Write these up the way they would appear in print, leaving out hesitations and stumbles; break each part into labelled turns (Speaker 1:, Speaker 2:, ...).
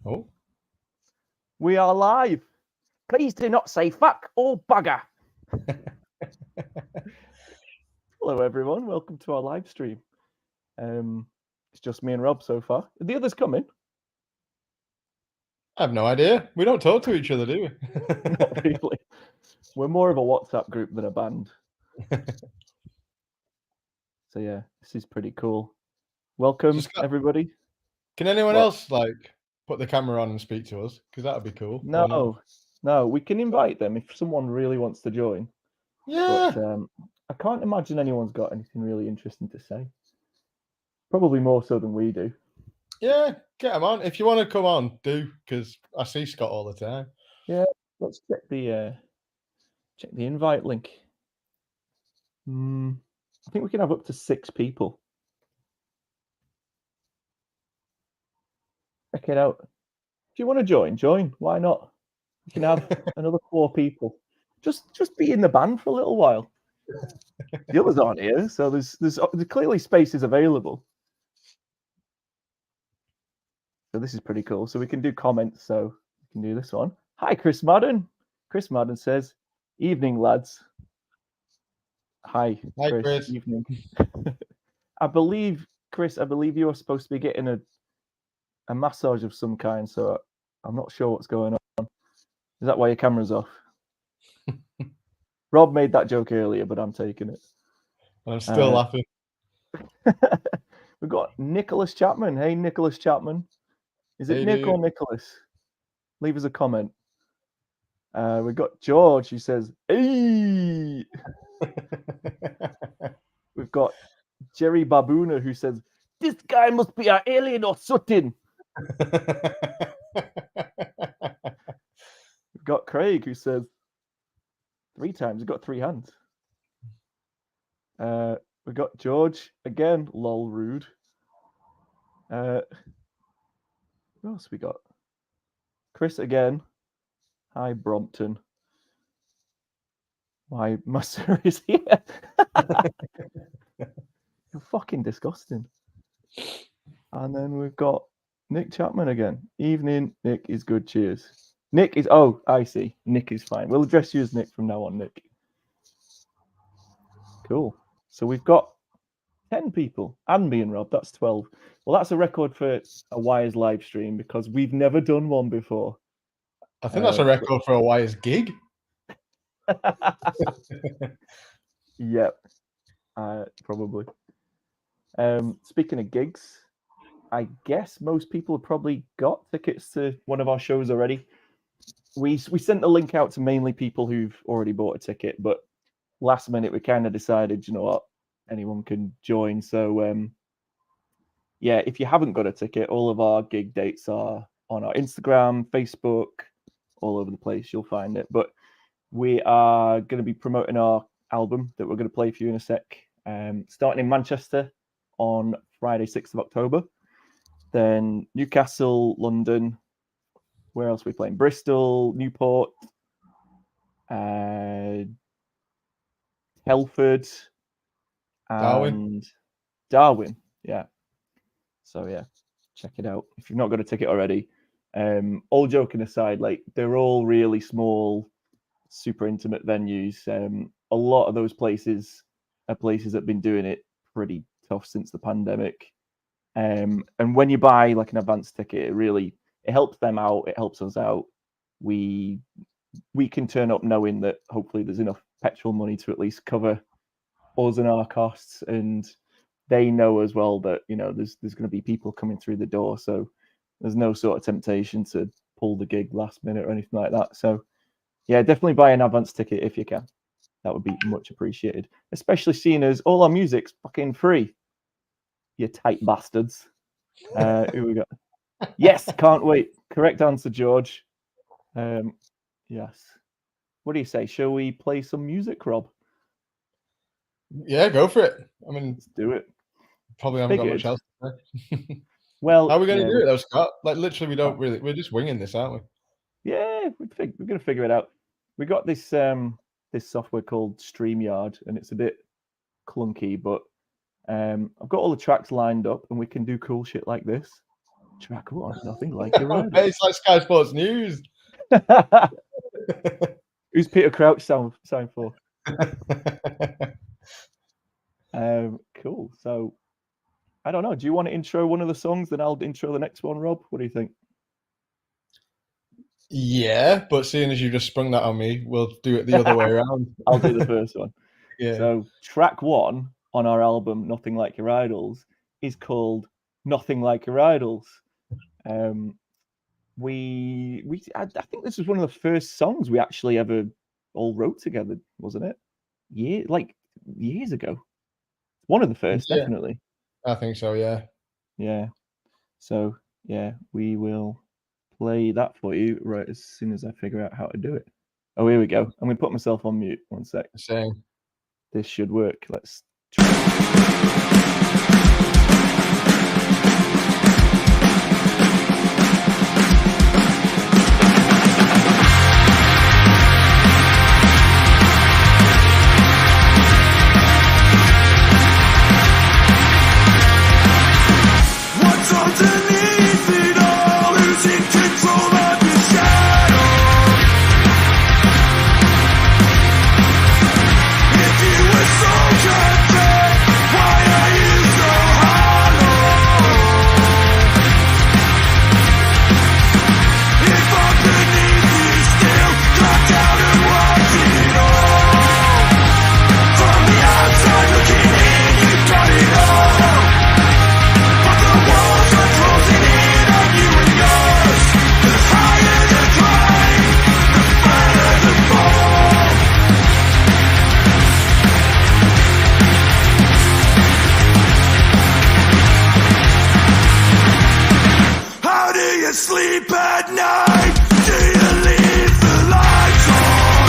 Speaker 1: Oh,
Speaker 2: We are live. Please do not say fuck or bugger. Hello, everyone. Welcome to our live stream. It's just me and Rob so far. Are the others coming?
Speaker 1: I have no idea. We don't talk to each other, do we?
Speaker 2: Not really. We're more of a WhatsApp group than a band. So yeah, this is pretty cool. Welcome, everybody.
Speaker 1: Can anyone else put the camera on and speak to us? Because that would be cool.
Speaker 2: No, we can invite them if someone really wants to join.
Speaker 1: Yeah.
Speaker 2: But I can't imagine anyone's got anything really interesting to say. Probably more so than we do.
Speaker 1: Yeah, get them on. If you want to come on, do, because I see Scott all the time.
Speaker 2: Yeah, let's check the invite link. I think we can have up to 6 people. Check it out. If you want to join. Why not? You can have another 4 people. Just be in the band for a little while. The others aren't here, so there's clearly spaces available. So this is pretty cool. So we can do comments. So we can do this one. Hi, Chris Madden. Chris Madden says, "Evening, lads." Hi, Chris. Evening. I believe, Chris, you are supposed to be getting a massage of some kind, so I'm not sure what's going on. Is that why your camera's off? Rob made that joke earlier, but I'm taking it.
Speaker 1: I'm still laughing.
Speaker 2: We've got Nicholas Chapman. Hey, Nicholas Chapman. Is it Nick or Nicholas? Leave us a comment. We've got George who says, "Hey." We've got Jerry Baboona who says, "This guy must be an alien or something." We've got Craig who says 3 times. He's got 3 hands. We've got George again. Lol, rude. Who else we got? Chris again. Hi, Brompton. My sir is here. You're fucking disgusting. And then we've got Nick Chapman again. Evening, Nick is good. Cheers. Nick is, oh, I see. Nick is fine. We'll address you as Nick from now on, Nick. Cool. So we've got 10 people and me and Rob. That's 12. Well, that's a record for a WYRES live stream because we've never done one before.
Speaker 1: I think that's a record for a WYRES gig.
Speaker 2: Yep. Probably. Speaking of gigs, I guess most people have probably got tickets to one of our shows already. We sent the link out to mainly people who've already bought a ticket, but last minute we kind of decided, you know what, anyone can join. So yeah, if you haven't got a ticket, all of our gig dates are on our Instagram, Facebook, all over the place. You'll find it. But we are going to be promoting our album that we're going to play for you in a sec. Starting in Manchester on Friday, 6th of October. Then Newcastle, London. Where else are we playing? Bristol, Newport, Telford, and Darwin. Yeah. So yeah, check it out if you've not got a ticket already. All joking aside, like they're all really small, super intimate venues. A lot of those places are places that have been doing it pretty tough since the pandemic. And when you buy like an advance ticket, it helps them out. It helps us out. We can turn up knowing that hopefully there's enough petrol money to at least cover us and our costs, and they know as well that, you know, there's going to be people coming through the door, so there's no sort of temptation to pull the gig last minute or anything like that. So yeah, definitely buy an advance ticket if you can. That would be much appreciated, especially seeing as all our music's fucking free. You tight bastards. Who we got? Yes, can't wait. Correct answer, George. Yes. What do you say? Shall we play some music, Rob?
Speaker 1: Yeah, go for it. I mean,
Speaker 2: let's do it.
Speaker 1: Probably haven't got much else to say.
Speaker 2: Well,
Speaker 1: how are we going to do it though, Scott? Like literally, we're just winging this, aren't we?
Speaker 2: Yeah, we're going to figure it out. We got this this software called StreamYard, and it's a bit clunky, but I've got all the tracks lined up, and we can do cool shit like this. Track 1, Nothing Like Your Idols.
Speaker 1: It's like Sky Sports News.
Speaker 2: Who's Peter Crouch sound for? Cool. So, I don't know. Do you want to intro one of the songs? Then I'll intro the next one, Rob. What do you think?
Speaker 1: Yeah, but seeing as you just sprung that on me, we'll do it the other way around.
Speaker 2: I'll do the first one.
Speaker 1: Yeah.
Speaker 2: So, track 1 on our album, Nothing Like Your Idols, is called Nothing Like Your Idols. I think this was one of the first songs we actually ever all wrote together, wasn't it? Years ago. One of the first, definitely.
Speaker 1: I think so, yeah.
Speaker 2: Yeah. So, yeah, we will play that for you right as soon as I figure out how to do it. Oh, here we go. I'm going to put myself on mute. One sec.
Speaker 1: Same.
Speaker 2: This should work. Let's try.
Speaker 3: Sleep at night, do you leave the lights on?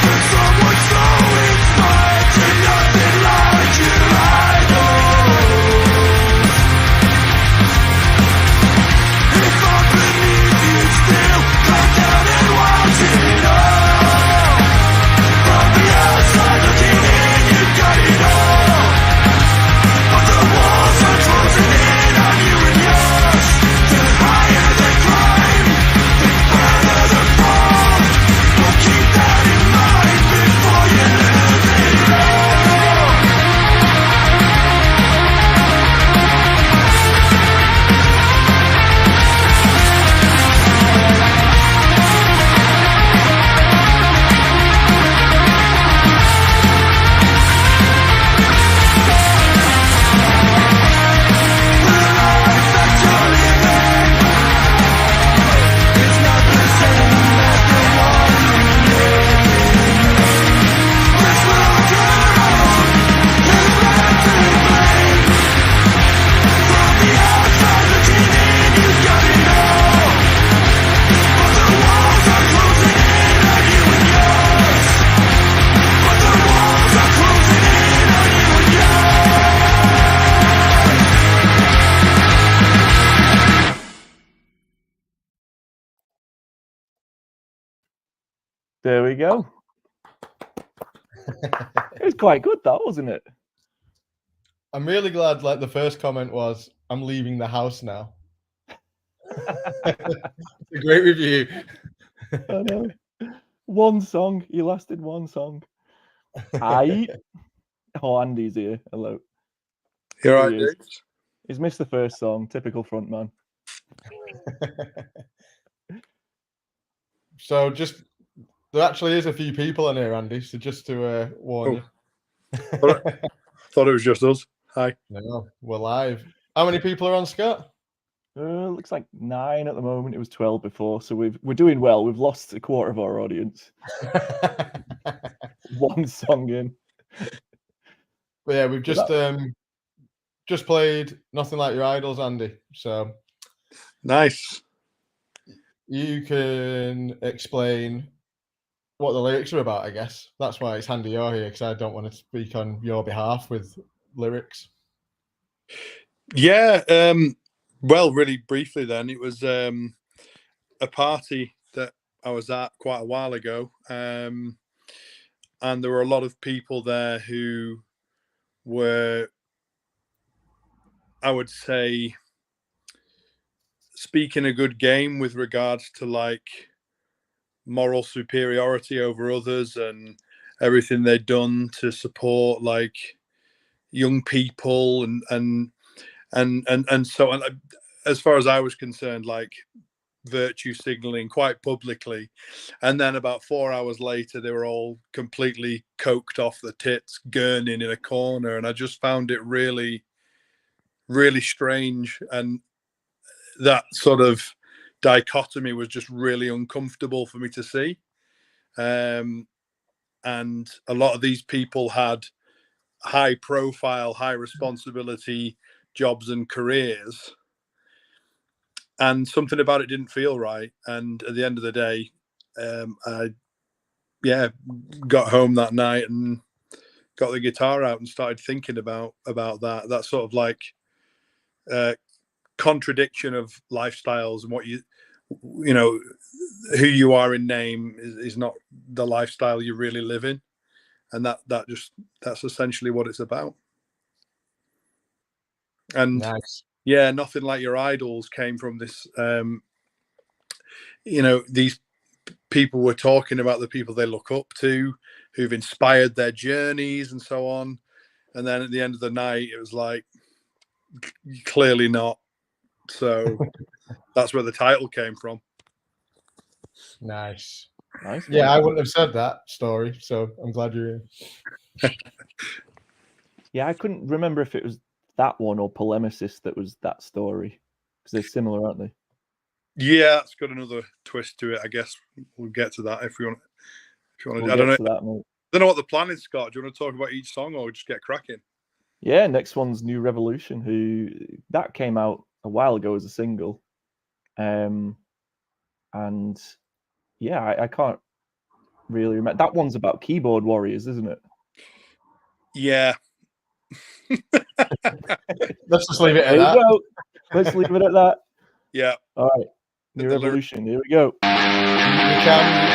Speaker 3: There's someone so inspired to nothing like your idols. If I'm beneath you still, come down and watch it all. From the outside looking in, you got it all. But the walls are closing in on you and yours. The higher the climb, the further the fall. Well, keep that in mind before you lose it all.
Speaker 2: There we go. It was quite good, that, wasn't it?
Speaker 1: I'm really glad, like, the first comment was, I'm leaving the house now. It's a great review.
Speaker 2: I know. One song. You lasted one song. Oh, Andy's here. Hello.
Speaker 4: You're
Speaker 2: Here
Speaker 4: right,
Speaker 2: he is.
Speaker 4: dude.
Speaker 2: He's missed the first song. Typical frontman.
Speaker 1: So there actually is a few people in here, Andy, so just to warn you.
Speaker 4: Thought it was just us. Hi.
Speaker 1: No, we're live. How many people are on, Scott?
Speaker 2: Looks like 9 at the moment. It was 12 before, so we're doing well. We've lost a quarter of our audience. One song in.
Speaker 1: But yeah, we've just played Nothing Like Your Idols, Andy. So
Speaker 4: Nice.
Speaker 1: you can explain what the lyrics are about, I guess. That's why it's handy you're here, because I don't want to speak on your behalf with lyrics.
Speaker 4: Yeah. Well, really briefly then, it was a party that I was at quite a while ago. And there were a lot of people there who were I would say, speaking a good game with regards to like moral superiority over others and everything they'd done to support like young people and so on. As far as I was concerned, like virtue signaling quite publicly, and then about 4 hours later they were all completely coked off the tits, gurning in a corner, and I just found it really, really strange, and that sort of dichotomy was just really uncomfortable for me to see. And a lot of these people had high profile, high responsibility jobs and careers, and something about it didn't feel right. And at the end of the day, I got home that night and got the guitar out and started thinking about that sort of like contradiction of lifestyles, and what you know, who you are in name is not the lifestyle you really live in, and that's essentially what it's about. And
Speaker 1: Nice.
Speaker 4: yeah, nothing like your idols came from this. You know, these people were talking about the people they look up to, who've inspired their journeys and so on. And then at the end of the night, it was like, clearly not. So that's where the title came from.
Speaker 1: Nice.
Speaker 2: Nice.
Speaker 1: Yeah, I wouldn't have said that story, so I'm glad you're here.
Speaker 2: Yeah, I couldn't remember if it was that one or Polemicist that was that story, because they're similar, aren't they?
Speaker 4: Yeah, it's got another twist to it. I guess we'll get to that if you want.
Speaker 2: We'll
Speaker 4: I don't know.
Speaker 2: get to that, mate.
Speaker 4: I don't know what the plan is, Scott. Do you want to talk about each song or just get cracking?
Speaker 2: Yeah, next one's New Revolution, who that came out a while ago as a single. And yeah, I can't really remember. That one's about keyboard warriors, isn't it?
Speaker 4: Yeah.
Speaker 1: Let's just leave it at
Speaker 2: There you
Speaker 1: that.
Speaker 2: go. Let's leave it at that.
Speaker 4: Yeah.
Speaker 2: All right. New Revolution. Here we go.
Speaker 1: You can.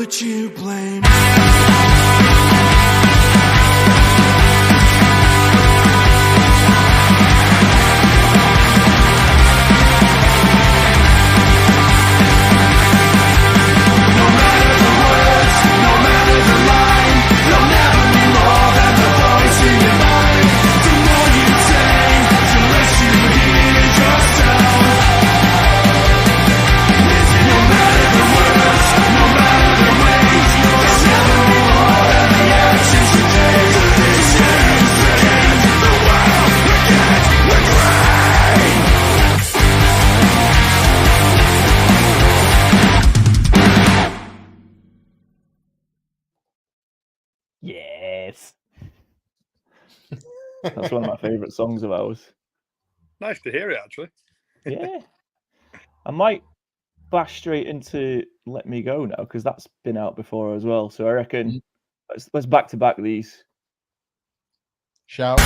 Speaker 3: that you blame.
Speaker 2: That's one of my favourite songs of ours.
Speaker 4: Nice to hear it, actually.
Speaker 2: Yeah. I might bash straight into Let Me Go now, because that's been out before as well. So I reckon let's back to back these.
Speaker 1: Shout.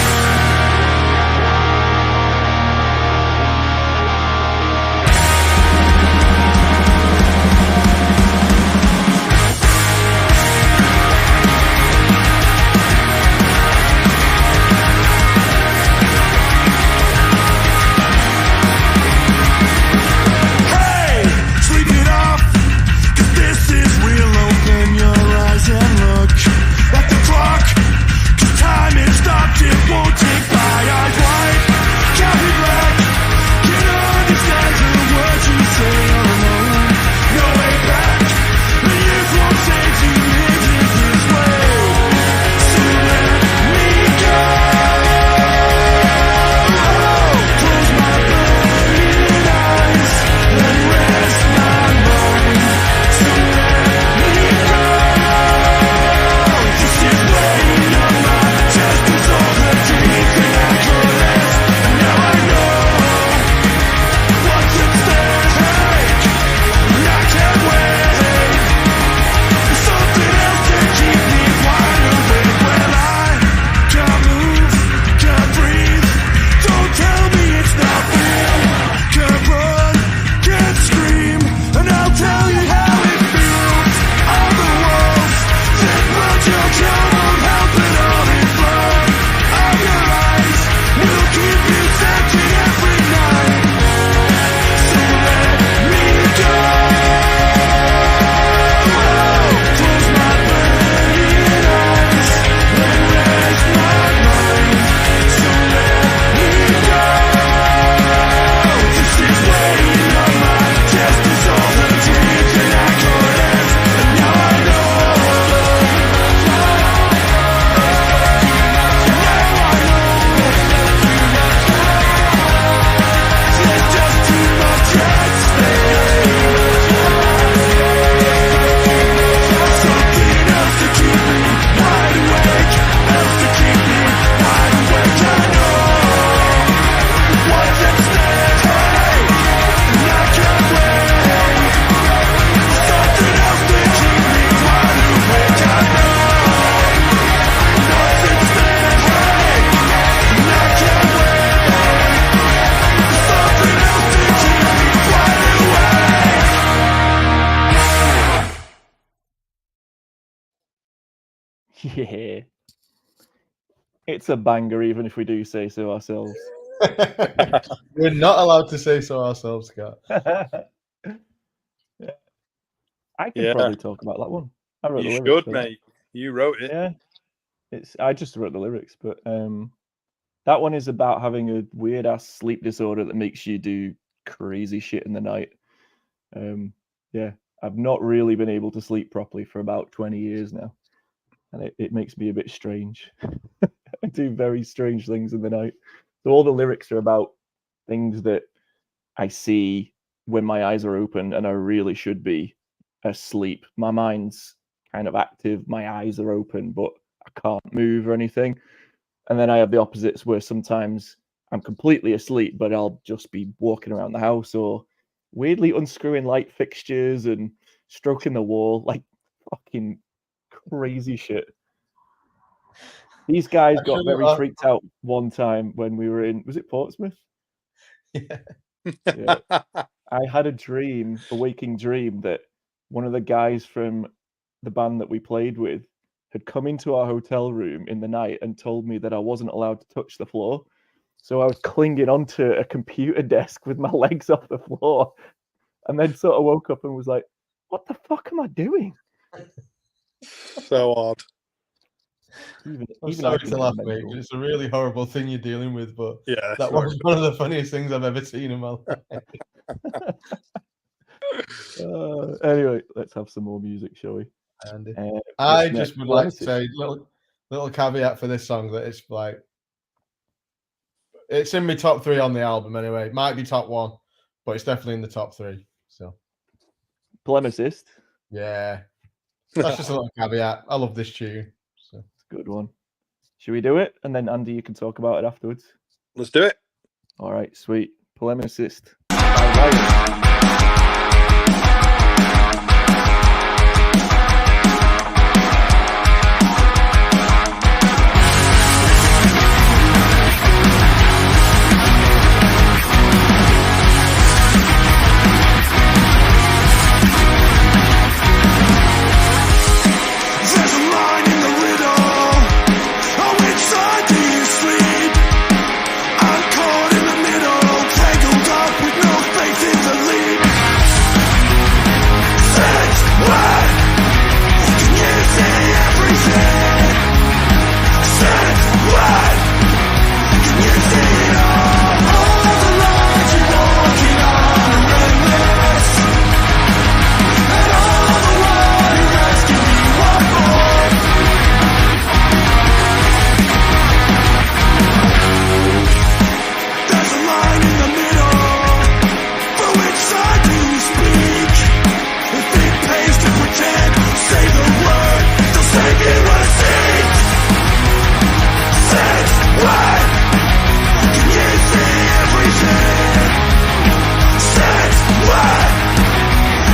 Speaker 3: Hey, sleep it off, 'cause this is real. Open your eyes and look at the clock, 'cause time is stopped, it won't tick by. Eyes wide, count it back, can understand the words you say alone. No way back, the youth won't save you, live it this way. So let me go. Close my burning eyes and rest my mind. So let me go. This is weighing on my chest, is all the dreams that I could have. And now I know what's at stake, and I can't wait for something else to keep me wide awake. When I can't move, can't breathe, don't tell me it's not real. Can't run, can't scream, and I'll tell you how it feels. All the walls that brought your trouble, help it all in blood. All your eyes will keep you searching every night. So let me go. Close my burning eyes and rest my mind. So let me go. This is weighing on my chest, is all the dreams that I could have. And now I know. There's just too much at stake. Something else to keep me wide awake, else to keep me wide awake. I know what's at stake, and I can't wait. Something else to keep me wide awake. I know what's at stake, and I can't wait. Something else to keep me wide awake.
Speaker 2: Yeah. It's a banger, even if we do say so ourselves.
Speaker 1: We're not allowed to say so ourselves, Scott.
Speaker 2: Yeah. I can
Speaker 4: Yeah.
Speaker 2: probably talk about that one. I wrote the
Speaker 4: You
Speaker 2: lyrics
Speaker 4: should,
Speaker 2: for that.
Speaker 4: mate. You wrote it.
Speaker 2: Yeah. I just wrote the lyrics, but that one is about having a weird ass sleep disorder that makes you do crazy shit in the night. Yeah, I've not really been able to sleep properly for about 20 years now, and it makes me a bit strange. I do very strange things in the night. So all the lyrics are about things that I see when my eyes are open and I really should be asleep. My mind's kind of active, my eyes are open, but I can't move or anything. And then I have the opposites where sometimes I'm completely asleep, but I'll just be walking around the house or weirdly unscrewing light fixtures and stroking the wall, like fucking crazy shit. These guys
Speaker 1: I
Speaker 2: got
Speaker 1: should've
Speaker 2: very
Speaker 1: asked-
Speaker 2: freaked out one time when we were in, was it Portsmouth?
Speaker 1: Yeah.
Speaker 2: Yeah. I had a waking dream that one of the guys from the band that we played with had come into our hotel room in the night and told me that I wasn't allowed to touch the floor. So I was clinging onto a computer desk with my legs off the floor, and then sort of woke up and was like, what the fuck am I doing?
Speaker 4: So odd.
Speaker 2: Even
Speaker 1: I'm
Speaker 2: I
Speaker 1: sorry
Speaker 2: can
Speaker 1: to
Speaker 2: get
Speaker 1: laugh, mate.
Speaker 2: mental.
Speaker 1: 'Cause it's a really horrible thing you're dealing with, but
Speaker 4: Yeah.
Speaker 1: that was one of the funniest things I've ever seen in my life.
Speaker 2: Anyway, let's have some more music, shall we?
Speaker 1: Andy.
Speaker 2: What's
Speaker 1: I
Speaker 2: next?
Speaker 1: just would like to
Speaker 2: Genesis.
Speaker 1: say little caveat for this song that it's like it's in my top 3 on the album anyway. It might be top 1, but it's definitely in the top 3. So
Speaker 2: Polemicist.
Speaker 1: yeah, that's just a little caveat. I love this tune. So
Speaker 2: It's a good one. Should we do it? And then Andy, you can talk about it afterwards.
Speaker 4: Let's do it.
Speaker 2: All right, sweet. Polemicist by WYRES.
Speaker 3: There's a line in the riddle. Oh, which side do you sleep? I'm caught in the middle, tangled up with no faith in the leap. Since when can you see everything? Since when can you see it all? All the lines you're walking on are endless, and all the world you're asking me what for. There's a line in the middle. For which side do you speak? If it pays to pretend, say the word, they'll save you a seat. Since when can you see everything? Since when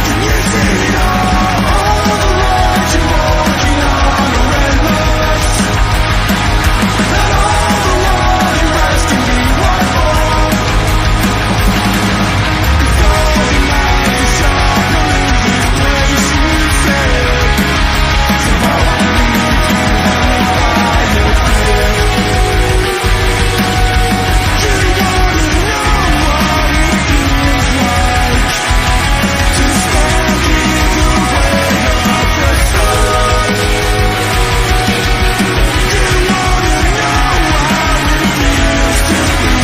Speaker 3: can you see it all? All the lines you're walking on are endless, and all the while you're asking me what for. Before the night is sharper in this place you said, so I won't leave you how I have been. You gotta know what it feels like to stand in the way of the sun. You wanna know how it feels to be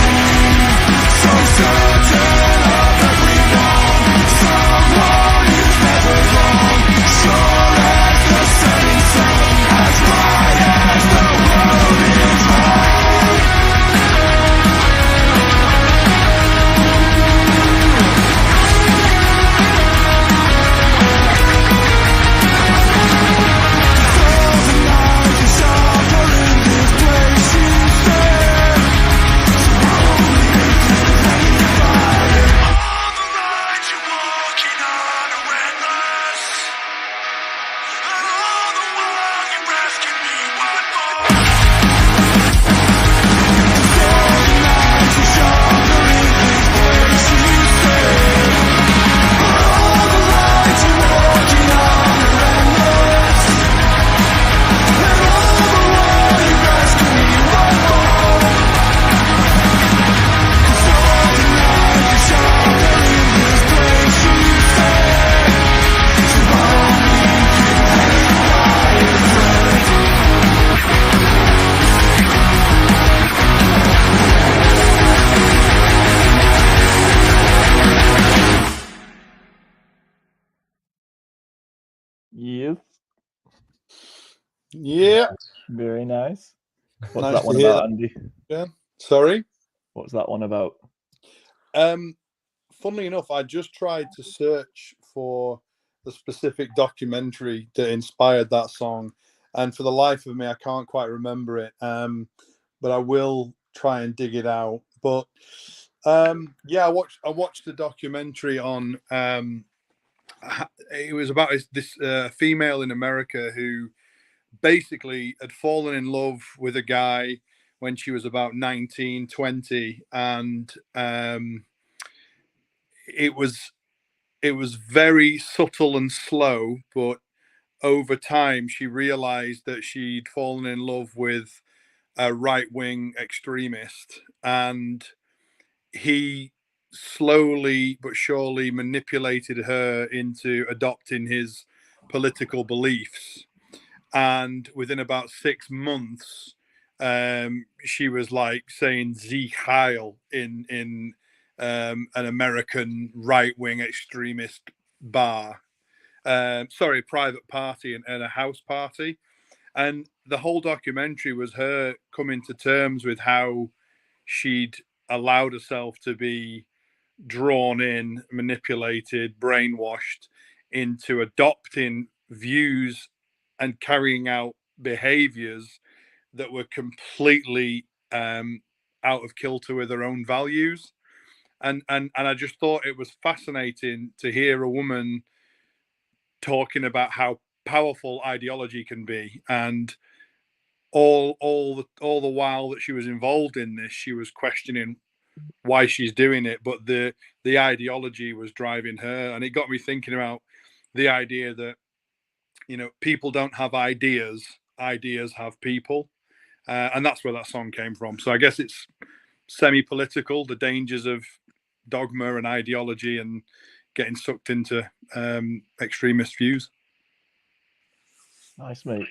Speaker 3: so certain of every wrong. Someone who's never wrong, sure as the setting sun, as right as the world is wrong. All the lines are sharper in this place you said, so I won't leave you hanging by it. All the lines you're walking on are endless, and all the while you're asking me what for. All the lines are sharper in this place you said, but all the lines you're walking on are endless, and all the while you're asking me what for. All the lines are sharper in this place you said, so I won't leave you hanging by a thread.
Speaker 2: Yes,
Speaker 4: Yeah.
Speaker 2: very nice. What's
Speaker 4: Nice
Speaker 2: that
Speaker 4: to
Speaker 2: one
Speaker 4: hear
Speaker 2: about, Andy?
Speaker 4: Sorry.
Speaker 2: What's that one about?
Speaker 4: Funnily enough, I just tried to search for the specific documentary that inspired that song, and for the life of me, I can't quite remember it. But I will try and dig it out. But yeah, I watched the documentary on. It was about this female in America who basically had fallen in love with a guy when she was about 19, 20, and it was very subtle and slow, but over time she realized that she'd fallen in love with a right-wing extremist, and he slowly but surely manipulated her into adopting his political beliefs. And within about 6 months, she was like saying "Sie Heil" in an American right-wing extremist bar. Sorry, private party and a house party. And the whole documentary was her coming to terms with how she'd allowed herself to be drawn in, manipulated, brainwashed into adopting views and carrying out behaviors that were completely out of kilter with her own values. And I just thought it was fascinating to hear a woman talking about how powerful ideology can be, and all the while that she was involved in this, she was questioning why she's doing it, but the ideology was driving her. And it got me thinking about the idea that, you know, people don't have ideas have people, and that's where that song came from. So I guess it's semi-political, the dangers of dogma and ideology and getting sucked into extremist views.
Speaker 2: Nice, mate.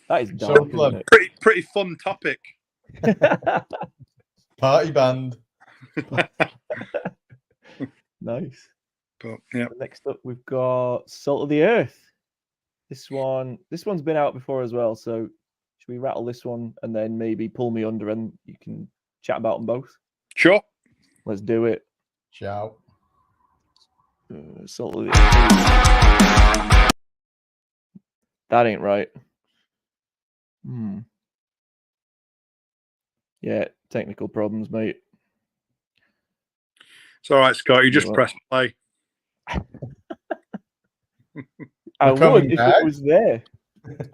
Speaker 2: That is dark, isn't it?
Speaker 4: Pretty fun topic.
Speaker 1: Party band.
Speaker 2: Nice.
Speaker 4: But yeah.
Speaker 2: Next up, we've got Salt of the Earth. This one's been out before as well. So should we rattle this one and then maybe Pull Me Under, and you can chat about them both?
Speaker 4: Sure.
Speaker 2: Let's do it.
Speaker 1: Ciao.
Speaker 2: Salt of the Earth. That ain't right. Yeah, technical problems, mate.
Speaker 4: It's all right, Scott. You just press play.
Speaker 2: I would if it was there.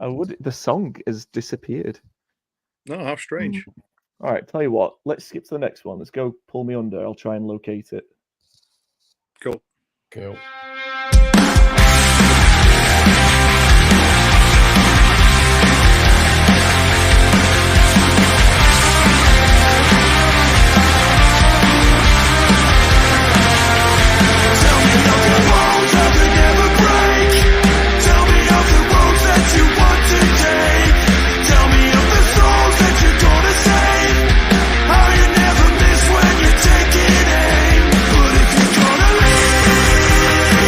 Speaker 2: I would. The song has disappeared.
Speaker 4: No, how strange.
Speaker 2: All right, tell you what. Let's skip to the next one. Let's go Pull Me Under. I'll try and locate it.
Speaker 4: Cool.
Speaker 1: Cool.
Speaker 3: But if you're gonna leave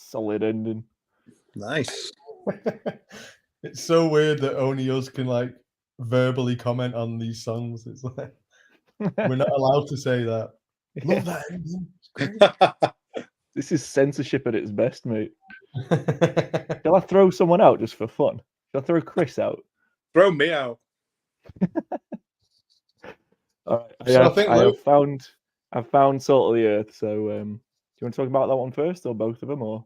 Speaker 2: Solid ending.
Speaker 4: Nice.
Speaker 1: It's so weird that only us can like verbally comment on these songs. It's like we're not allowed to say that. Love that ending. It's great.
Speaker 2: This is censorship at its best, mate. Shall I throw someone out just for fun? Shall I throw Chris out?
Speaker 4: Throw me out.
Speaker 2: All right.
Speaker 1: So
Speaker 2: I've found Salt of the Earth. So, do you want to talk about that one first, or both of them, or?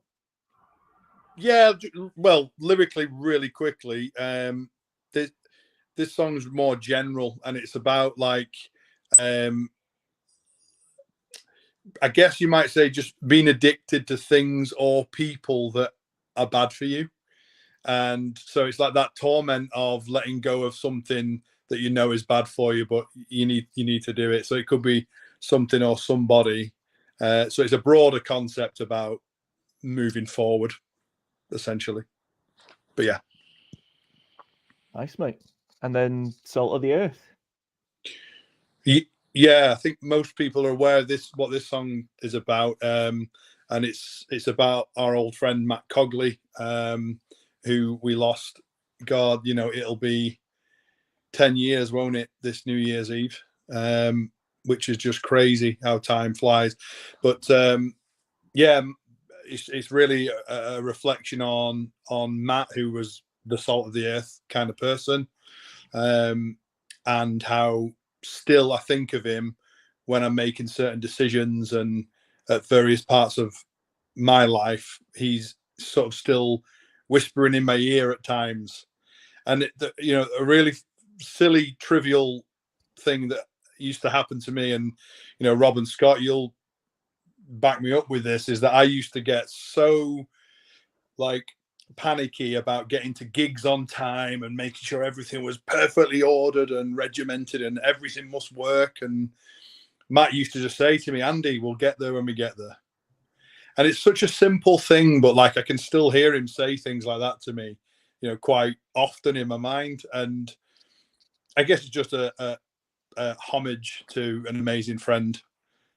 Speaker 4: Yeah, well, lyrically, really quickly. This song's more general, and it's about like, I guess you might say, just being addicted to things or people that are bad for you. And so it's like that torment of letting go of something that you know is bad for you, but you need to do it. So it could be something or somebody. So it's a broader concept about moving forward, essentially. But yeah.
Speaker 2: Nice, mate. And then Salt of the Earth.
Speaker 4: Yeah, I think most people are aware of what this song is about. And it's about our old friend Matt Cogley, who we lost. God, it'll be 10 years, won't it, this New Year's Eve? Which is just crazy how time flies. But yeah, it's really a reflection on Matt, who was the salt of the earth kind of person, and how still I think of him when I'm making certain decisions, and at various parts of my life, he's sort of still whispering in my ear at times. And a really silly, trivial thing that used to happen to me, and Rob and Scott, you'll back me up with this, is that I used to get so like panicky about getting to gigs on time and making sure everything was perfectly ordered and regimented and everything must work. And Matt used to just say to me, Andy, we'll get there when we get there. And it's such a simple thing, but like I can still hear him say things like that to me, quite often in my mind. And I guess it's just a homage to an amazing friend.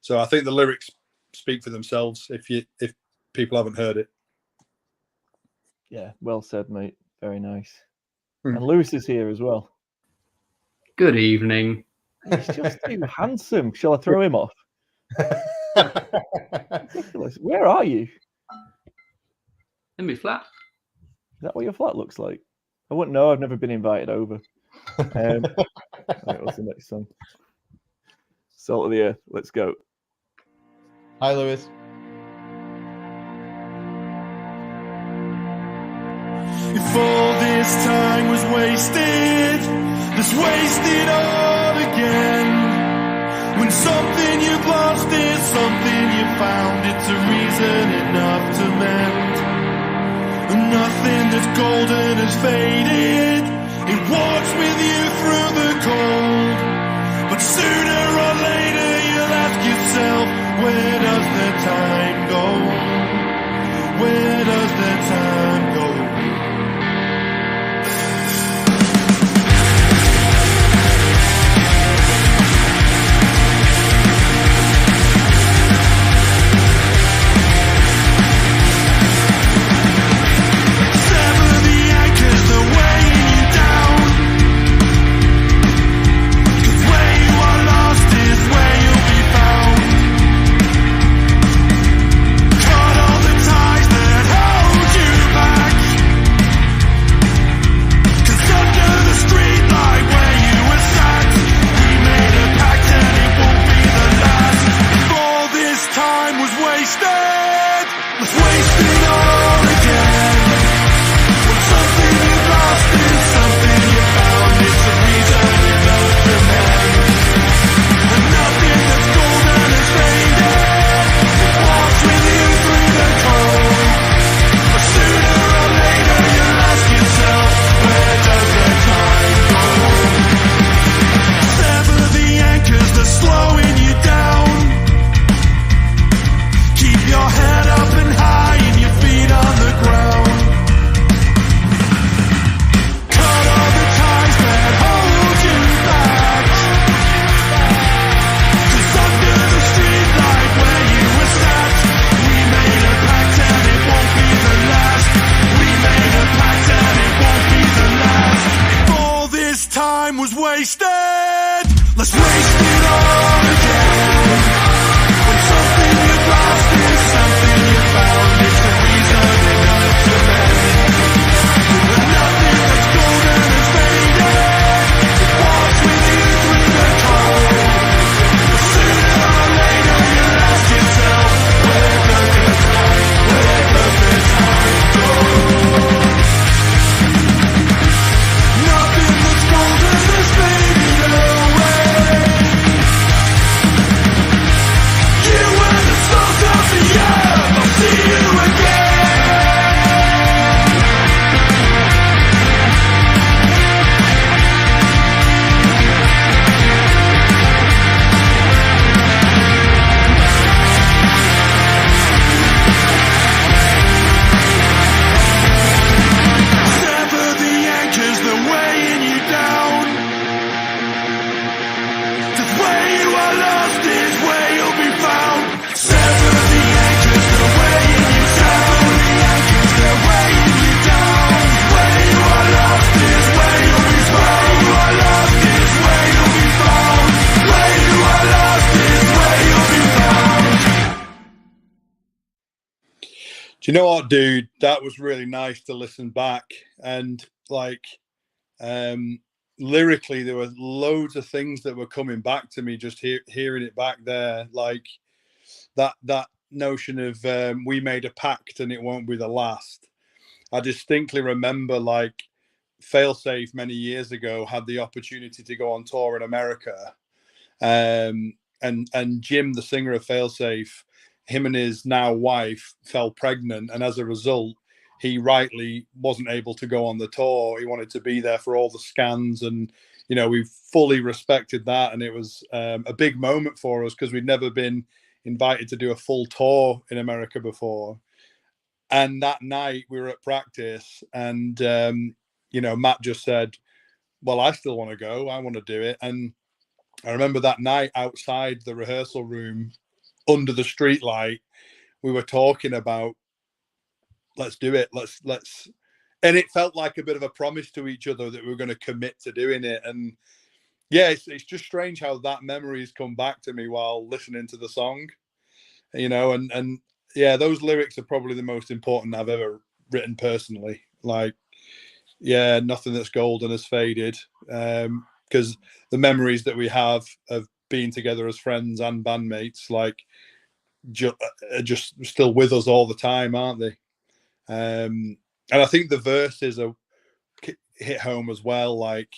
Speaker 4: So I think the lyrics speak for themselves if people haven't heard it.
Speaker 2: Yeah, well said, mate. Very nice. And Lewis is here as well.
Speaker 5: Good evening.
Speaker 2: He's just too handsome. Shall I throw him off? Ridiculous. Where are you?
Speaker 5: In my flat.
Speaker 2: Is that what your flat looks like? I wouldn't know. I've never been invited over. Right, what's the next song? Salt of the Earth. Let's go.
Speaker 1: Hi, Lewis.
Speaker 3: If all this time was wasted, let's waste it all again. When something you've lost is something you found, it's a reason enough to mend. And nothing that's golden has faded, it walks with you through the cold. But sooner or later you'll ask yourself, where does the time go? Where does the time go? Keep your head up and high and your feet on the Let's waste it all again. When something you've lost is something you found, it's a reason enough to mend. When nothing that's golden is faded, it walks with you through the cold. But sooner or later you'll ask yourself, where does this time go? Nothing that's golden is fading away. You were the salt of the earth, I'll see you again. Sever the anchors that are weighing you down. The way you are lost is where you'll be found. Sever the anchors that are weighing you down. The anchors that are weighing you down. Where you are lost is where you'll be found. You are lost is where you'll be found. Where you are lost is where you'll be found.
Speaker 4: Do you know what, dude? That was really nice to listen back, and like lyrically, there were loads of things that were coming back to me just hearing it back there, like that notion of we made a pact and it won't be the last. I distinctly remember like Failsafe many years ago had the opportunity to go on tour in America, and Jim, the singer of Failsafe, him and his now wife fell pregnant, and as a result, he rightly wasn't able to go on the tour. He wanted to be there for all the scans, and you know, we fully respected that, and it was a big moment for us because we'd never been invited to do a full tour in America before. And that night we were at practice, and you know, Matt just said, well, I still want to go, I want to do it. And I remember that night outside the rehearsal room under the street light, we were talking about, let's do it, let's and it felt like a bit of a promise to each other that we were going to commit to doing it. And yeah, it's just strange how that memory has come back to me while listening to the song, you know. And yeah, those lyrics are probably the most important I've ever written personally. Like, yeah, nothing that's golden has faded, because the memories that we have of being together as friends and bandmates, like, are just still with us all the time, aren't they? And I think the verses are hit home as well. Like,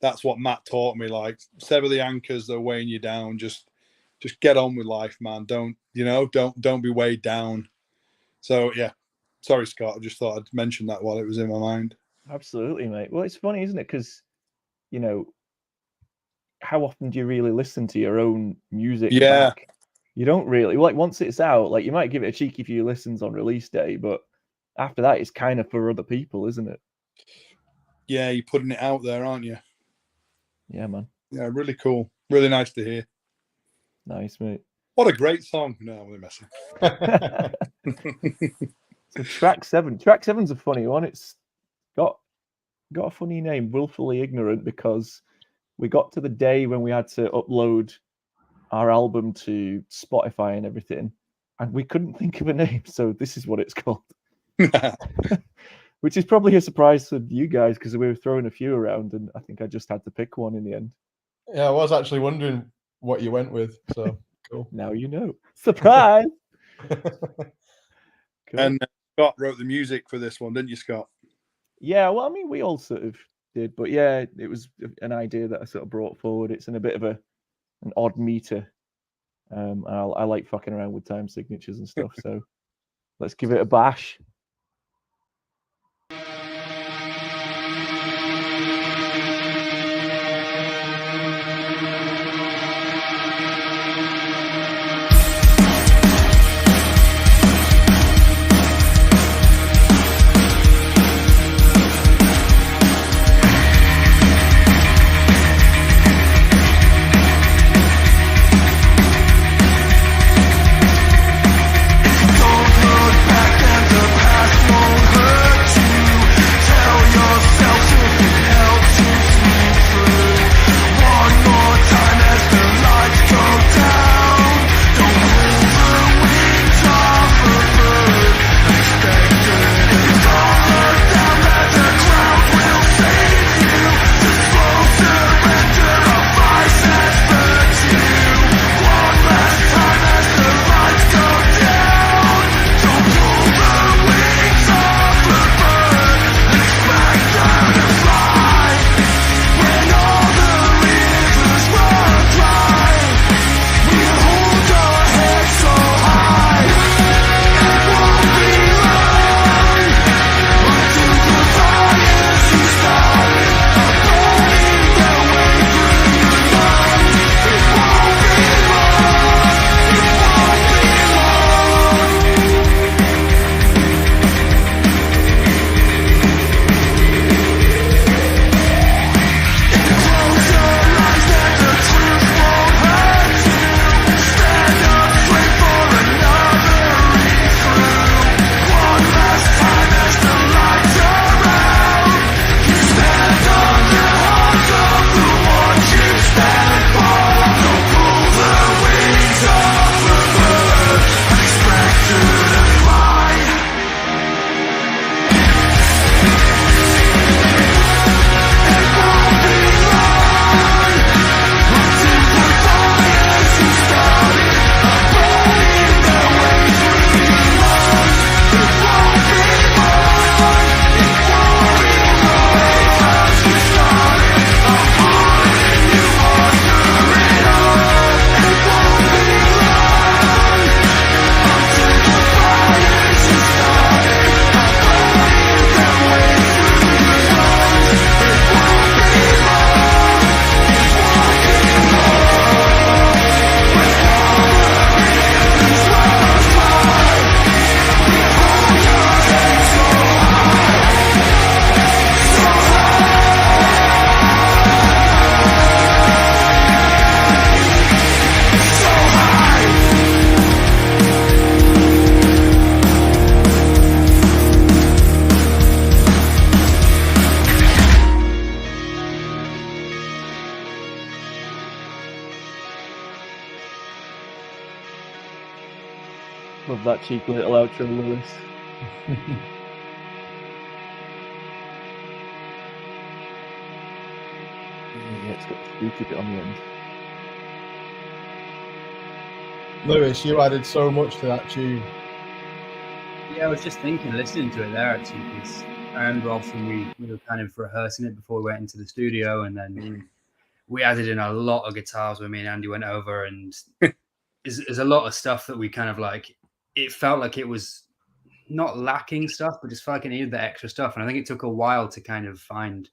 Speaker 4: that's what Matt taught me. Like, sever the anchors that are weighing you down. Just get on with life, man. Don't be weighed down. So yeah, sorry, Scott. I just thought I'd mention that while it was in my mind.
Speaker 2: Absolutely, mate. Well, it's funny, isn't it? Because, you know, how often do you really listen to your own music?
Speaker 4: Yeah.
Speaker 2: Back? You don't really. Like, once it's out, like, you might give it a cheeky few listens on release day, but after that, it's kind of for other people, isn't it?
Speaker 4: Yeah, you're putting it out there, aren't you?
Speaker 2: Yeah, man.
Speaker 4: Yeah, really cool. Really nice to hear.
Speaker 2: Nice, mate.
Speaker 4: What a great song. No, I'm only messing.
Speaker 2: So track 7. Track 7's a funny one. It's got a funny name, Willfully Ignorant, because we got to the day when we had to upload our album to Spotify and everything, and we couldn't think of a name, so this is what it's called. Which is probably a surprise to you guys because we were throwing a few around, and I think I just had to pick one in the end.
Speaker 1: Yeah, I was actually wondering what you went with, so cool.
Speaker 2: Now you know. Surprise! Cool.
Speaker 4: And Scott wrote the music for this one, didn't you, Scott?
Speaker 2: Yeah, well, I mean, we all sort of did, but yeah, it was an idea that I sort of brought forward. It's in a bit of an odd meter. I like fucking around with time signatures and stuff, so let's give it a bash.
Speaker 3: Don't look back at the past.
Speaker 2: Love that cheeky little outro, Lewis. Yeah, it's got the spooky bit on the end.
Speaker 1: Lewis, you added so much to that tune.
Speaker 6: Yeah, I was just thinking, listening to it there actually, because I remember often we were kind of rehearsing it before we went into the studio, and then we added in a lot of guitars when me and Andy went over, and there's a lot of stuff that we kind of like. It felt like it was not lacking stuff, but just felt like it needed the extra stuff, and I think it took a while to kind of find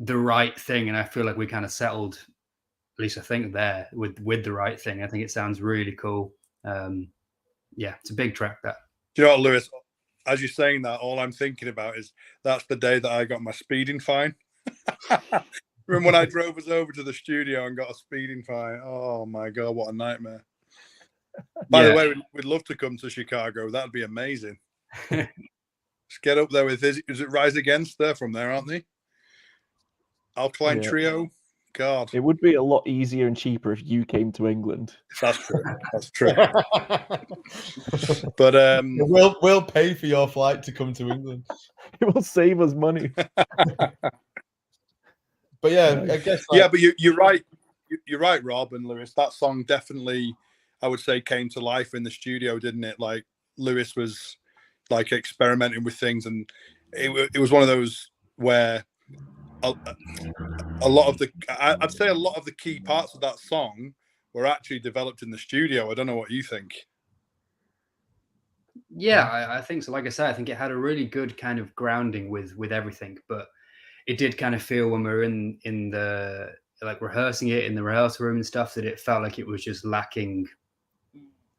Speaker 6: the right thing, and I feel like we kind of settled, at least I think, there with the right thing. I think it sounds really cool. Yeah, it's a big track, that.
Speaker 4: Do you know what, Lewis? As you're saying that, all I'm thinking about is that's the day that I got my speeding fine. Remember when I drove us over to the studio and got a speeding fine? Oh my God, what a nightmare. By the way, we'd love to come to Chicago. That'd be amazing. Let's get up there with is it Rise Against? They're from there, aren't they? Alkaline Trio. God.
Speaker 2: It would be a lot easier and cheaper if you came to England.
Speaker 4: That's true. That's true. But
Speaker 1: we'll pay for your flight to come to England.
Speaker 2: It will save us money.
Speaker 1: But yeah, I guess.
Speaker 4: Yeah, but you're right. You're right, Rob and Lewis. That song definitely, I would say, came to life in the studio, didn't it? Like Lewis was like experimenting with things, and it was one of those where a lot of the, I'd say a lot of the key parts of that song were actually developed in the studio. I don't know what you think.
Speaker 6: Yeah, I think so. Like I said, I think it had a really good kind of grounding with everything, but it did kind of feel when we were in the, like, rehearsing it in the rehearsal room and stuff, that it felt like it was just lacking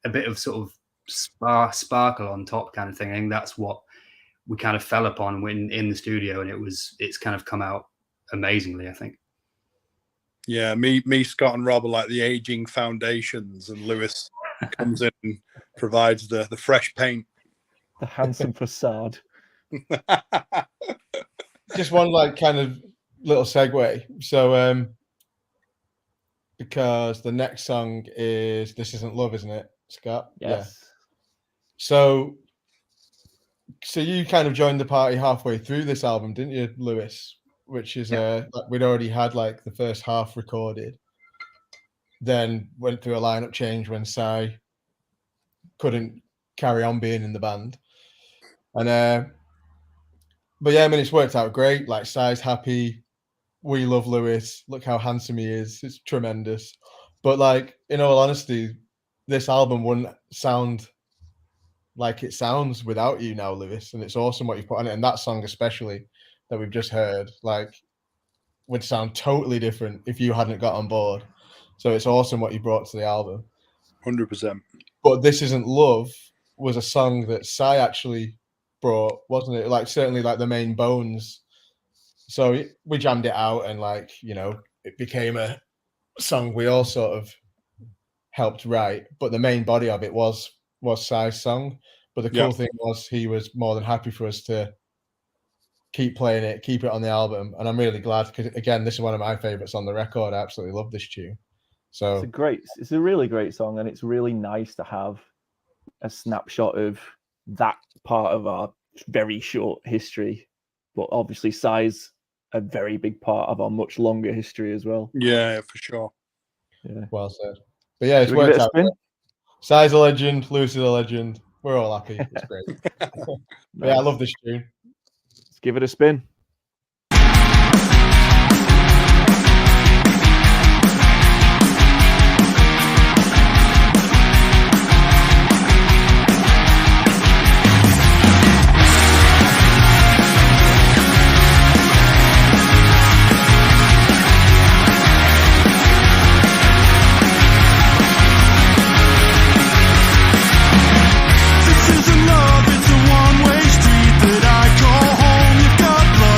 Speaker 6: a bit of sort of sparkle on top kind of thing. I think that's what we kind of fell upon when in the studio, and it's kind of come out amazingly, I think.
Speaker 4: Yeah, me, Scott, and Rob are like the aging foundations, and Lewis comes in and provides the fresh paint,
Speaker 2: the handsome facade.
Speaker 1: Just one like kind of little segue. So, because the next song is "This Isn't Love," isn't it, Scott?
Speaker 2: Yes.
Speaker 1: Yeah. So you kind of joined the party halfway through this album, didn't you, Lewis? Which is we'd already had like the first half recorded, then went through a lineup change when Cy couldn't carry on being in the band, and but yeah, I mean, it's worked out great. Like, Cy's happy, we love Lewis. Look how handsome he is; it's tremendous. But like, in all honesty, this album wouldn't sound like it sounds without you now, Lewis, and it's awesome what you put on it, and that song especially that we've just heard, like, would sound totally different if you hadn't got on board. So it's awesome what you brought to the album.
Speaker 4: 100%.
Speaker 1: But "This Isn't Love" was a song that Cy actually brought, wasn't it? Like, certainly like the main bones. So we jammed it out, and like, you know, it became a song we all sort of helped write. But the main body of it was Cy's song. But the cool thing was he was more than happy for us to keep playing it, keep it on the album, and I'm really glad, because again, this is one of my favorites on the record. I absolutely love this tune. So
Speaker 2: it's a really great song, and it's really nice to have a snapshot of that part of our very short history. But obviously, Cy's a very big part of our much longer history as well.
Speaker 4: Yeah, for sure.
Speaker 2: Yeah,
Speaker 1: well said. But yeah, it's worked out. Cy's a legend, Lewis is a legend. We're all happy. It's great. Yeah, I love this tune.
Speaker 2: Give it a spin.
Speaker 3: This isn't love, it's a one-way street that I call home. You've got blood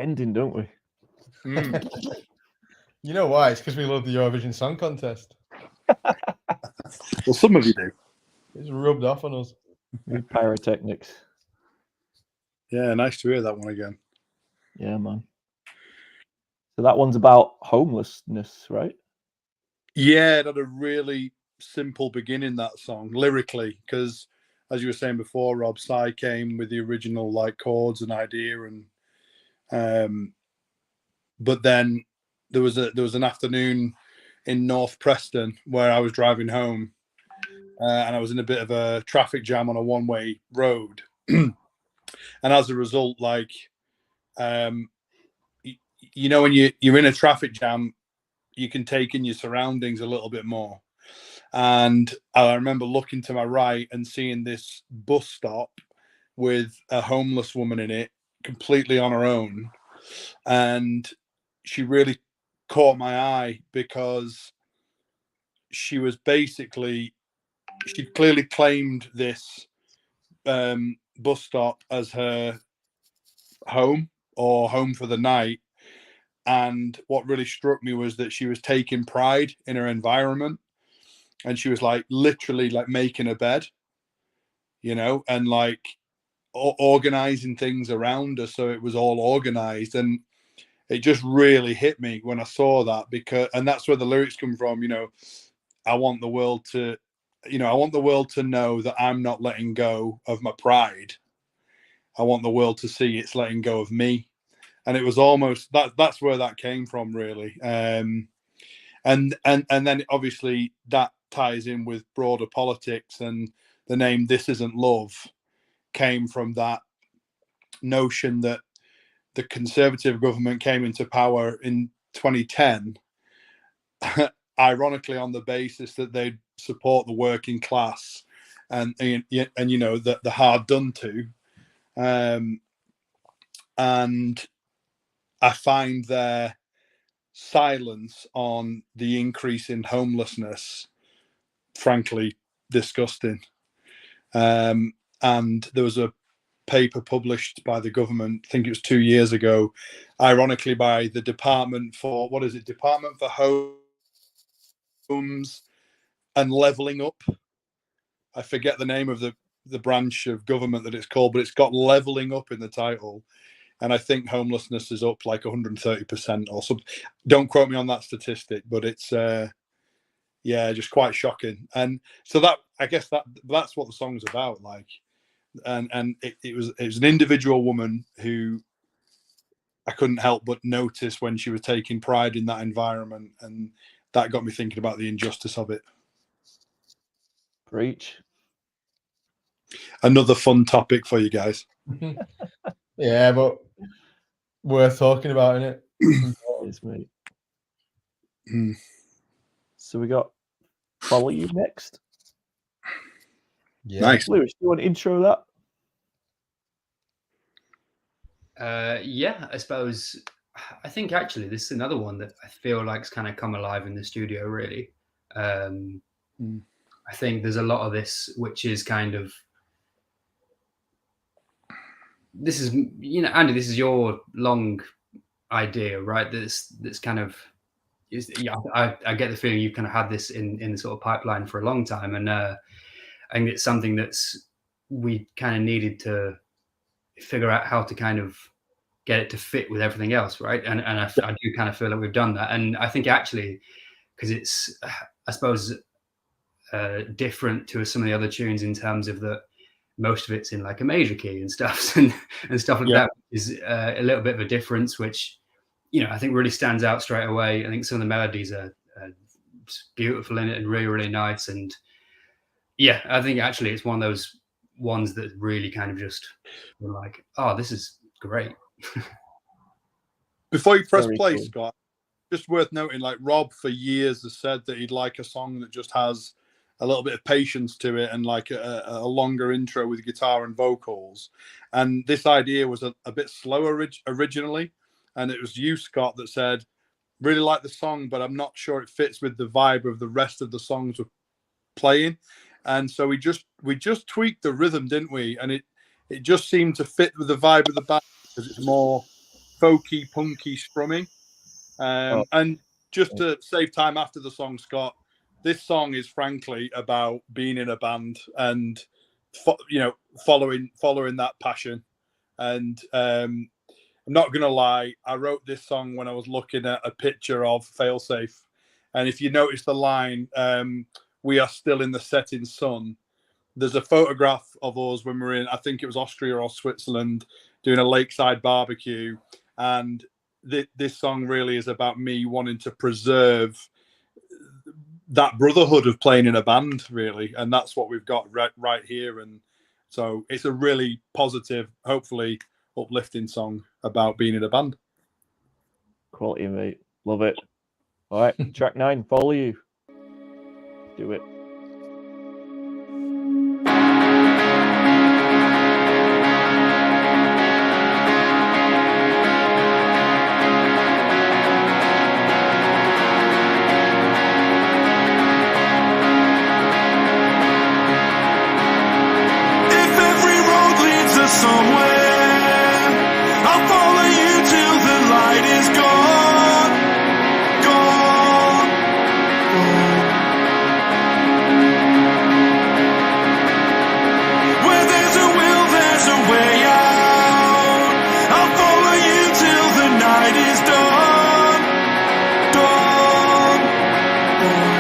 Speaker 2: ending, don't we?
Speaker 1: You know why? It's because we love the Eurovision Song Contest.
Speaker 4: Well, some of you do.
Speaker 1: It's rubbed off on us.
Speaker 2: Pyrotechnics.
Speaker 4: Yeah, nice to hear that one again.
Speaker 2: Yeah, man. So that one's about homelessness, right?
Speaker 4: Yeah, it had a really simple beginning, that song, lyrically, because as you were saying before, Rob, Cy came with the original like chords and idea, and but then there was an afternoon in North Preston where I was driving home, and I was in a bit of a traffic jam on a one-way road, and as a result, like, you know, when you're in a traffic jam, you can take in your surroundings a little bit more. And I remember looking to my right and seeing this bus stop with a homeless woman in it, completely on her own. And she really caught my eye because she was basically, she'd clearly claimed this bus stop as her home or home for the night. And what really struck me was that she was taking pride in her environment, and she was like literally like making a bed, you know, and like organizing things around her so it was all organized. And it just really hit me when I saw that, because, and that's where the lyrics come from, you know, I want the world to, you know, I want the world to know that I'm not letting go of my pride. I want the world to see it's letting go of me. And it was almost that's where that came from, really. And then obviously that ties in with broader politics, and the name This Isn't Love came from that notion that the Conservative government came into power in 2010, ironically on the basis that they'd support the working class and you know, the hard done to. And I find their silence on the increase in homelessness frankly disgusting. And there was a paper published by the government, I think it was 2 years ago, ironically by the Department for, what is it, Department for Homes and Levelling Up. I forget the name of the branch of government that it's called, but it's got levelling up in the title. And I think homelessness is up like 130% or something. Don't quote me on that statistic, but it's yeah, just quite shocking. And so that, I guess that's what the song's about, like. And it was an individual woman who I couldn't help but notice when she was taking pride in that environment, and that got me thinking about the injustice of it.
Speaker 2: Preach.
Speaker 4: Another fun topic for you guys.
Speaker 1: Yeah, but worth talking about, isn't it?
Speaker 2: Yes, mate.
Speaker 4: Mm.
Speaker 2: So we got Follow You next.
Speaker 1: Yeah.
Speaker 4: Nice.
Speaker 2: Lewis, do you want to intro that?
Speaker 6: Yeah, I suppose. I think actually this is another one that I feel like's kind of come alive in the studio, really. I think there's a lot of this which is kind of, this is, you know, Andy, this is your long idea, right? That's kind of, yeah, I get the feeling you've kind of had this in the sort of pipeline for a long time, and I think it's something that's we kind of needed to figure out how to kind of get it to fit with everything else, right? And I do kind of feel like we've done that, and I think actually, because it's, I suppose, different to some of the other tunes in terms of that most of it's in like a major key and stuff, and stuff like that is a little bit of a difference, which, you know, I think really stands out straight away. I think some of the melodies are beautiful in it and really, really nice. And yeah, I think actually it's one of those ones that really kind of just were like, oh, this is great.
Speaker 4: Before you press
Speaker 2: Very
Speaker 4: play,
Speaker 2: cool.
Speaker 4: Scott, just worth noting, like, Rob for years has said that he'd like a song that just has a little bit of patience to it and like a longer intro with guitar and vocals. And this idea was a bit slower originally. And it was you, Scott, that said, really like the song, but I'm not sure it fits with the vibe of the rest of the songs we're playing. And so we just tweaked the rhythm, didn't we? And it just seemed to fit with the vibe of the band, because it's more folky, punky strumming. And just to save time after the song, Scott, this song is frankly about being in a band and following that passion. And I'm not gonna lie, I wrote this song when I was looking at a picture of Failsafe, and if you notice the line, "We are still in the setting sun." There's a photograph of us when we were in, I think it was Austria or Switzerland, doing a lakeside barbecue, and this song really is about me wanting to preserve that brotherhood of playing in a band, really, and that's what we've got right here. And so it's a really positive, hopefully uplifting song about being in a band.
Speaker 2: Quality, mate. Love it. All right, track 9, Follow You. Do it.
Speaker 3: Somewhere I'll follow you till the light is gone, gone, gone. Where there's a will, there's a way out. I'll follow you till the night is done, done, done.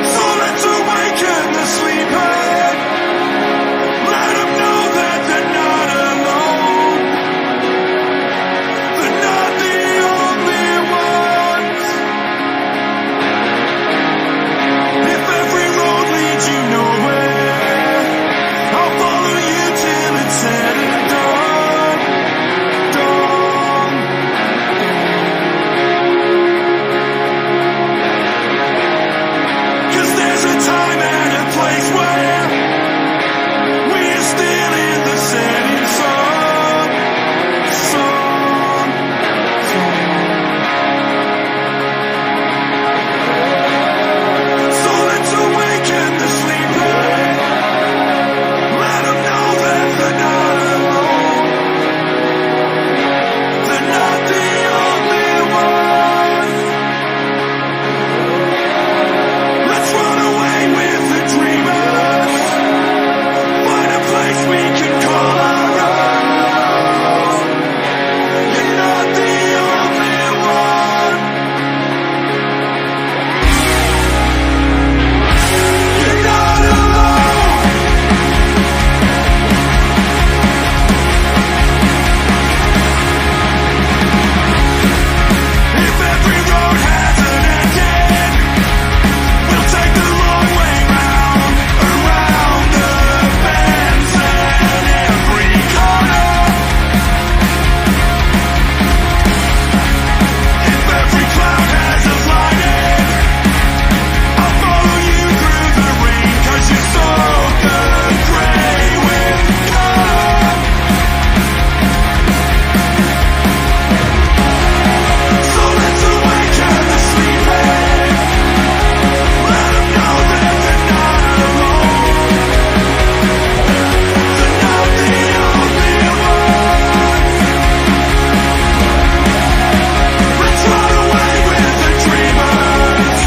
Speaker 3: So let's awaken the sleeper. Let them know that they're not alone. They're not the only ones. If every road leads you nowhere, I'll follow you till it's said and done, done. Cause there's a time and a place where we're still in the setting sun, sun, sun. So let's awaken the sleeper. Let them know that they're not alone. They're not the only ones. Let's run away with the dreamers. Find a place we can call our own. You're not the only one. You're not alone. If every road has an ending, we'll take the long way round, around the bends and every corner. If every cloud has a lining, I'll follow you through the rain, 'cause you're so good, gray with color. So let's awaken the sleeping. Let them know that they're not alone. They're not the only ones. Let's run away with the dreamers.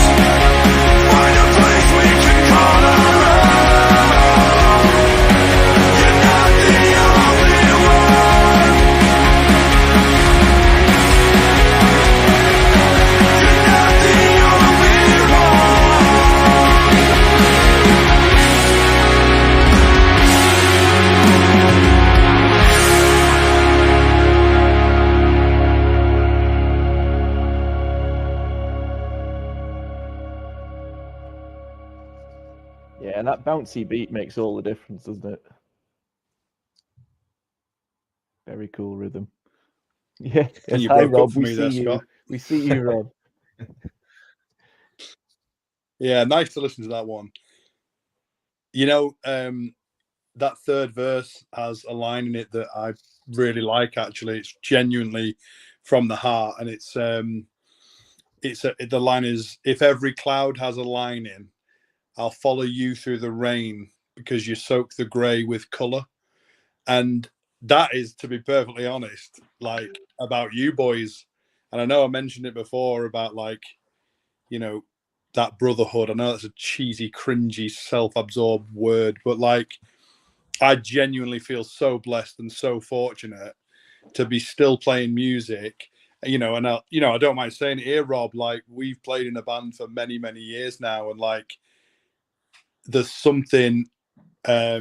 Speaker 3: Find a place we can call our own. You're not the only one. You're not the only
Speaker 2: Yeah, and that bouncy beat makes all the difference, doesn't it? Very cool rhythm. Yeah. Yes,
Speaker 4: you
Speaker 2: hi,
Speaker 4: broke up
Speaker 2: Rob.
Speaker 4: for
Speaker 2: We
Speaker 4: me
Speaker 2: see
Speaker 4: there,
Speaker 2: you.
Speaker 4: Scott.
Speaker 2: We see you, Rob.
Speaker 4: Yeah, nice to listen to that one. You know, that third verse has a line in it that I really like. Actually, it's genuinely from the heart, and the line is, "If every cloud has a lining, I'll follow you through the rain because you soak the grey with colour." And that is, to be perfectly honest, like about you boys. And I know I mentioned it before about like, you know, that brotherhood. I know that's a cheesy, cringy, self-absorbed word, but like, I genuinely feel so blessed and so fortunate to be still playing music, you know, and I don't mind saying it here, Rob, like we've played in a band for many, many years now. And like, there's something I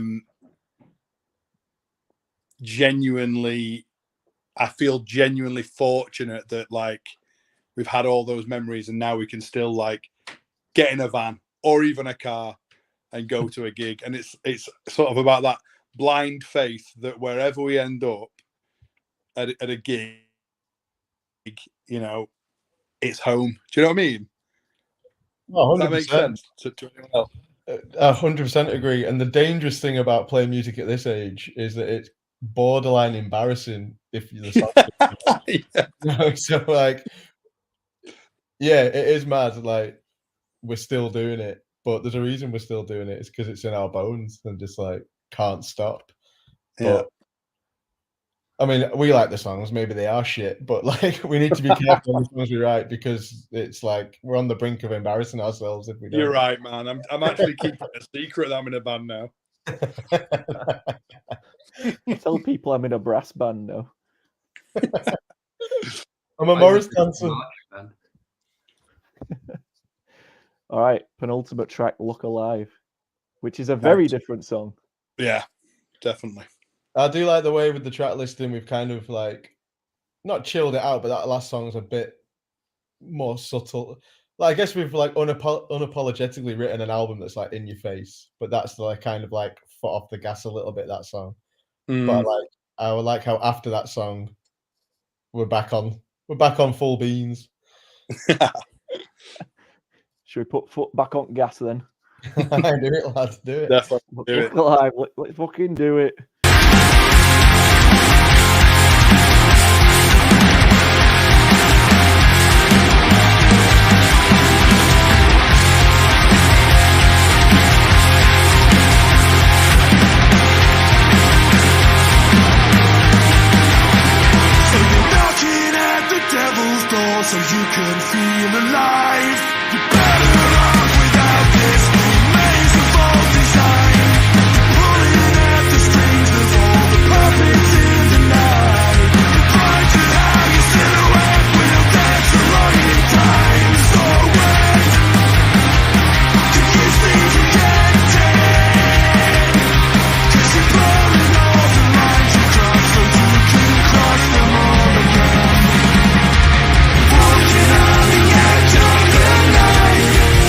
Speaker 4: feel genuinely fortunate that like we've had all those memories and now we can still like get in a van or even a car and go to a gig. And it's sort of about that blind faith that wherever we end up at a gig, you know, it's home. Do you know what I mean?
Speaker 1: Oh,
Speaker 4: Does that make sense to anyone else?
Speaker 1: 100% agree. And the dangerous thing about playing music at this age is that it's borderline embarrassing if you're the song.
Speaker 4: Yeah.
Speaker 1: So like, yeah, it is mad. Like, we're still doing it, but there's a reason we're still doing it. It's because it's in our bones and just like can't stop.
Speaker 4: Yeah.
Speaker 1: But I mean, we like the songs. Maybe they are shit, but like we need to be careful on the songs we write because it's like we're on the brink of embarrassing ourselves if we don't.
Speaker 4: You're right, man. I'm actually keeping a secret that I'm in a band now.
Speaker 2: Tell people I'm in a brass band now.
Speaker 1: I'm a Morris dancer.
Speaker 2: All right, penultimate track, Look Alive, which is a very different song.
Speaker 4: Yeah, definitely.
Speaker 1: I do like the way with the track listing we've kind of like not chilled it out, but that last song's a bit more subtle. Like, I guess we've like unapologetically written an album that's like in your face, but that's like kind of like foot off the gas a little bit, that song. But I would like how after that song we're back on full beans.
Speaker 2: Should we put foot back on gas then?
Speaker 1: Do it, lads, do it.
Speaker 4: Definitely do it.
Speaker 2: Look Alive, let's fucking do it.
Speaker 3: So you can feel alive. You're better off without this maze of all design. You're pulling at the strings of all the puppets in the night. You're blind to how your silhouette will dance along in time. So when you keep things rejected, 'cause you're blurring all the lines you cross so you can cross them all again. Walking on the edge of the night.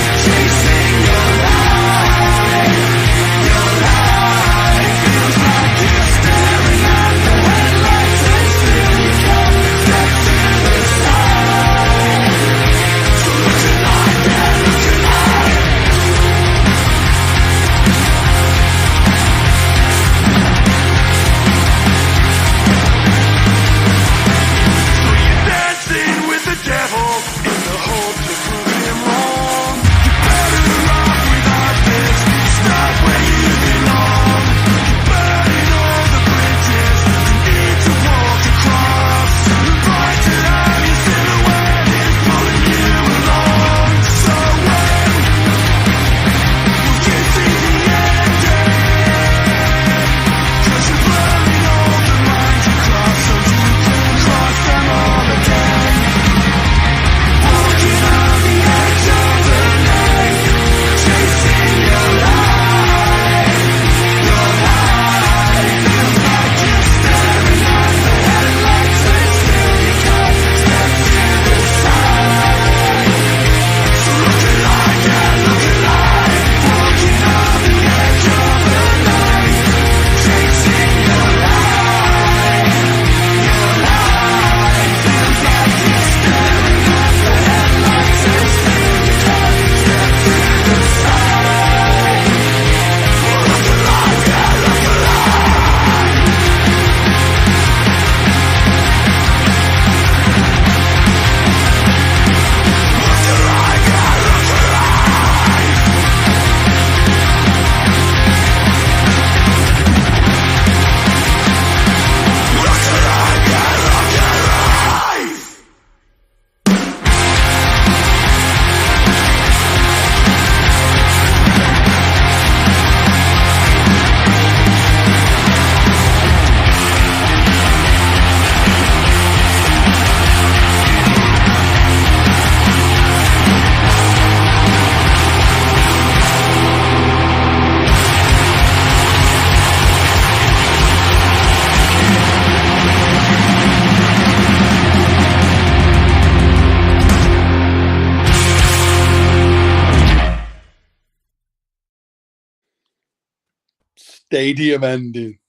Speaker 4: Stadium ending.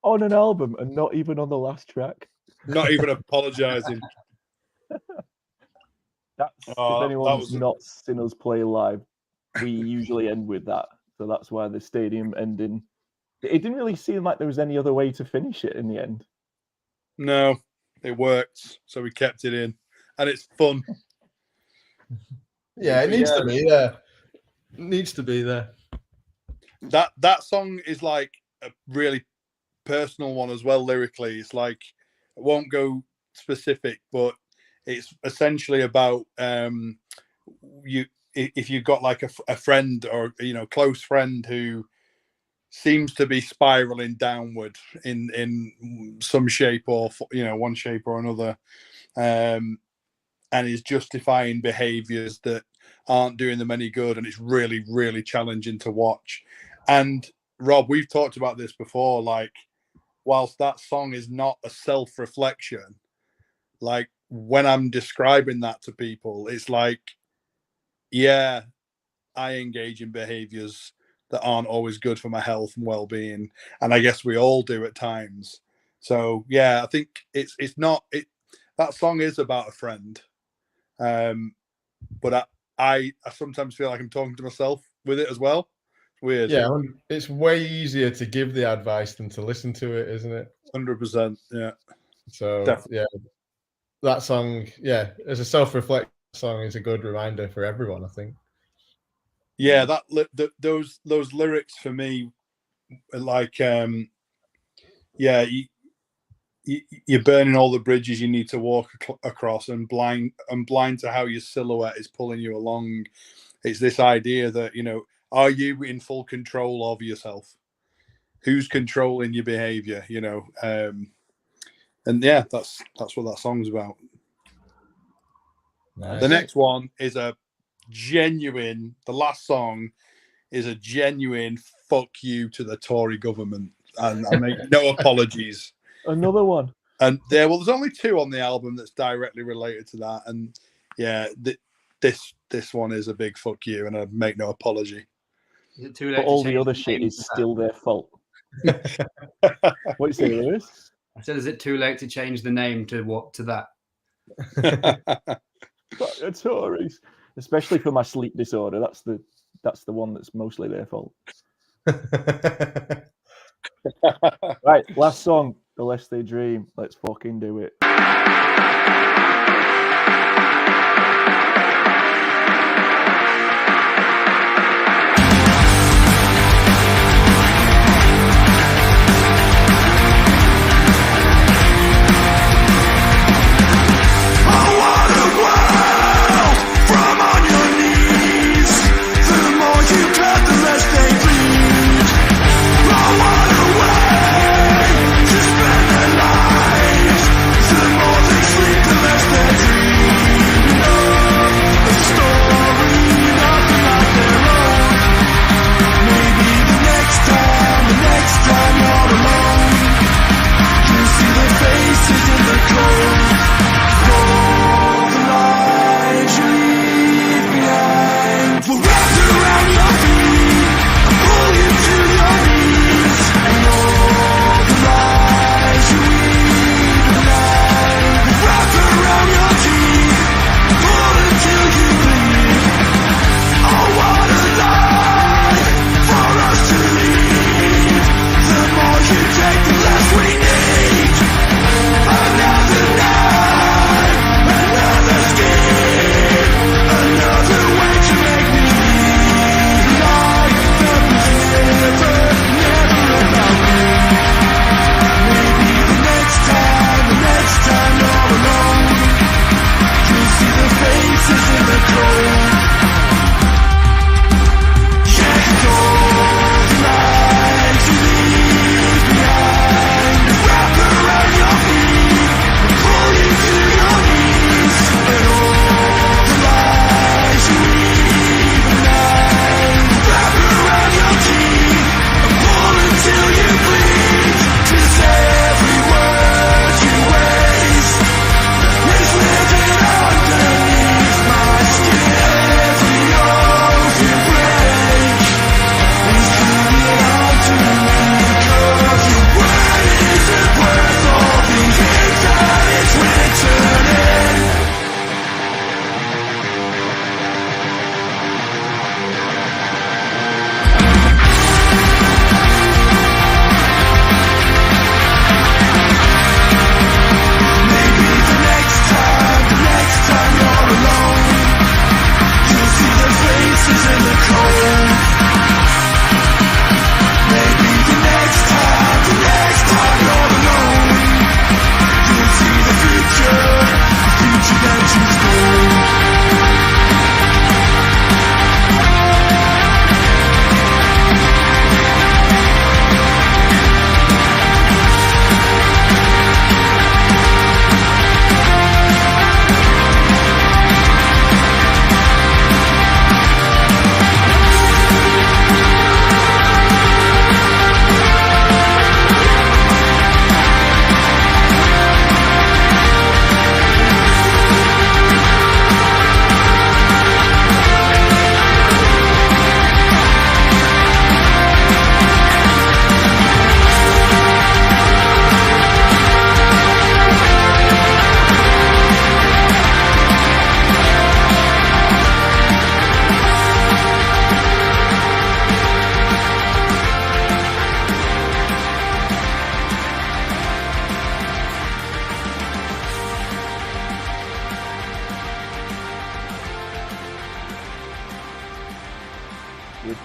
Speaker 2: On an album and not even on the last track.
Speaker 4: Not even apologising.
Speaker 2: That's
Speaker 4: Oh,
Speaker 2: if
Speaker 4: that
Speaker 2: anyone's
Speaker 4: was
Speaker 2: not seen us play live, we usually end with that. So that's why the stadium ending. It didn't really seem like there was any other way to finish it in the end.
Speaker 4: No, it worked, so we kept it in, and it's fun.
Speaker 1: Yeah, it needs to be there. It needs to be there.
Speaker 4: That song is like a really personal one as well lyrically. It's like, I won't go specific, but it's essentially about you if you've got like a friend or close friend who seems to be spiraling downward in some shape or one shape or another, and is justifying behaviors that aren't doing them any good, and it's really, really challenging to watch. And Rob, we've talked about this before, like, whilst that song is not a self-reflection, like when I'm describing that to people, it's like, yeah, I engage in behaviors that aren't always good for my health and well-being, and I guess we all do at times. So yeah, I think that song is about a friend, but I sometimes feel like I'm talking to myself with it as well. Weird.
Speaker 1: Yeah, it's way easier to give the advice than to listen to it, isn't it?
Speaker 4: 100%. Yeah.
Speaker 1: So
Speaker 4: Definitely.
Speaker 1: yeah, that song, yeah, as a self-reflect song, is a good reminder for everyone, I think.
Speaker 4: Yeah, those lyrics for me, like, yeah, you're burning all the bridges you need to walk across, and blind to how your silhouette is pulling you along. It's this idea that, are you in full control of yourself? Who's controlling your behavior? And yeah, that's what that song's about.
Speaker 1: Nice.
Speaker 4: The next one is the last song is a genuine fuck you to the Tory government, and I make no apologies.
Speaker 2: Another one.
Speaker 4: And there's only 2 on the album that's directly related to that, and yeah, this one is a big fuck you, and I make no apology.
Speaker 6: Is it too late?
Speaker 2: But all the other shit is still their fault. What you say, Lewis?
Speaker 6: I said, is it too late to change the name to that?
Speaker 2: Fuck the Tories. Especially for my sleep disorder. That's the one that's mostly their fault. Right, last song. The Less They Dream. Let's fucking do it.
Speaker 3: Spend their lives, the more they sleep, the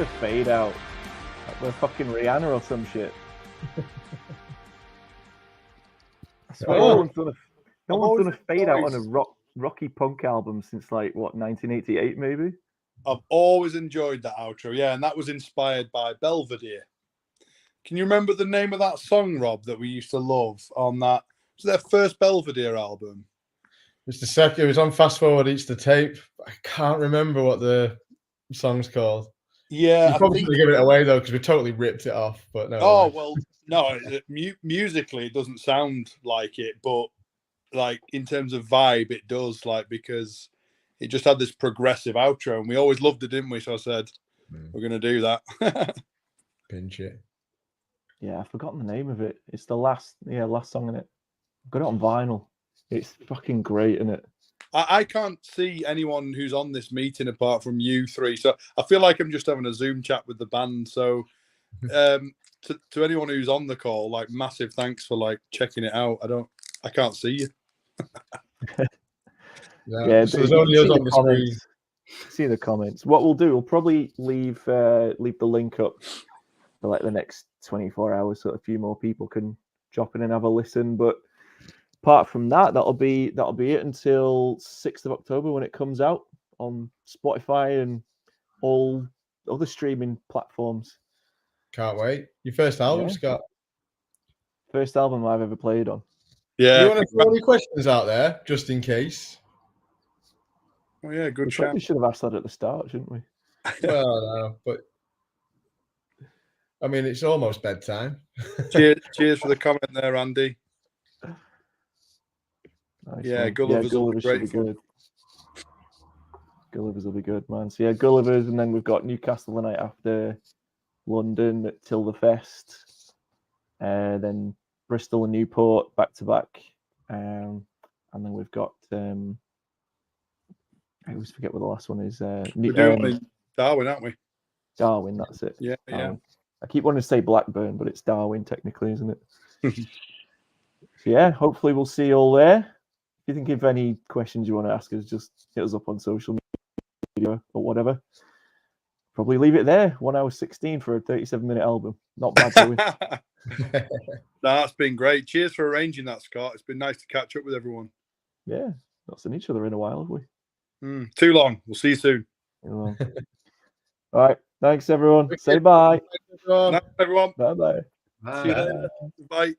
Speaker 2: a fade out. Like we're fucking Rihanna or some shit. I swear
Speaker 1: Oh.
Speaker 2: no one's done a fade out on a
Speaker 4: enjoyed-
Speaker 2: rocky punk album since like what 1988 maybe.
Speaker 4: I've always enjoyed that outro, yeah, and that was inspired by Belvedere. Can you remember the name of that song, Rob, that we used to love on that? Was their first Belvedere album?
Speaker 1: It's the second. It was on Fast Forward Eats the Tape. I can't remember what the song's called.
Speaker 4: Yeah,
Speaker 1: You
Speaker 4: I
Speaker 1: probably
Speaker 4: think.
Speaker 1: should give it away though, because we totally ripped it off. But no.
Speaker 4: Oh well, no. Musically, it doesn't sound like it, but like in terms of vibe, it does. Like because it just had this progressive outro, and we always loved it, didn't we? So I said we're going to do that.
Speaker 1: Pinch it.
Speaker 2: Yeah, I've forgotten the name of it. It's the last song in it. I've got it on vinyl. It's fucking great, isn't it?
Speaker 4: I can't see anyone who's on this meeting apart from you three, so I feel like I'm just having a Zoom chat with the band. So, to anyone who's on the call, like massive thanks for like checking it out. I can't see you.
Speaker 2: Yeah,
Speaker 1: so there's
Speaker 2: you
Speaker 1: only
Speaker 2: can
Speaker 1: us
Speaker 2: see
Speaker 1: on the screen.
Speaker 2: comments. See the comments. What we'll do, we'll probably leave the link up for like the next 24 hours, so a few more people can drop in and have a listen. But apart from that, that'll be it until 6th of October when it comes out on Spotify and all other streaming platforms.
Speaker 1: Can't wait. Your first album,
Speaker 2: Yeah.
Speaker 1: Scott.
Speaker 2: First album I've ever played on.
Speaker 4: Yeah.
Speaker 1: You want to throw any questions out there, just in case?
Speaker 4: Oh yeah, good
Speaker 2: We
Speaker 4: shout.
Speaker 2: probably should have asked that at the start, shouldn't we?
Speaker 1: Well, no, but I mean, it's almost bedtime.
Speaker 4: Cheers for the comment there, Andy.
Speaker 2: Nice
Speaker 4: Yeah,
Speaker 2: one.
Speaker 4: Gulliver's will be
Speaker 2: Gulliver's should
Speaker 4: great
Speaker 2: be
Speaker 4: fun.
Speaker 2: good. Gulliver's will be good, man. So yeah, Gulliver's, and then we've got Newcastle the night after, London at Tilderfest, then Bristol and Newport back to back, and then we've got I always forget what the last one is.
Speaker 4: We're doing one in Darwin, aren't we?
Speaker 2: Darwin, that's it.
Speaker 4: Yeah,
Speaker 2: Darwin. I keep wanting to say Blackburn, but it's Darwin technically, isn't it? So yeah, hopefully we'll see you all there. If you think of any questions you want to ask us, just hit us up on social media or whatever. Probably leave it there. 1 hour 16 for a 37-minute album. Not bad, do we?
Speaker 4: That's been great. Cheers for arranging that, Scott. It's been nice to catch up with everyone.
Speaker 2: Yeah, not seen each other in a while, have we?
Speaker 4: Too long. We'll see you soon.
Speaker 2: All right. Thanks, everyone. Say bye.
Speaker 4: Night, everyone.
Speaker 2: Bye-bye.
Speaker 6: Bye.
Speaker 4: See you later. Bye.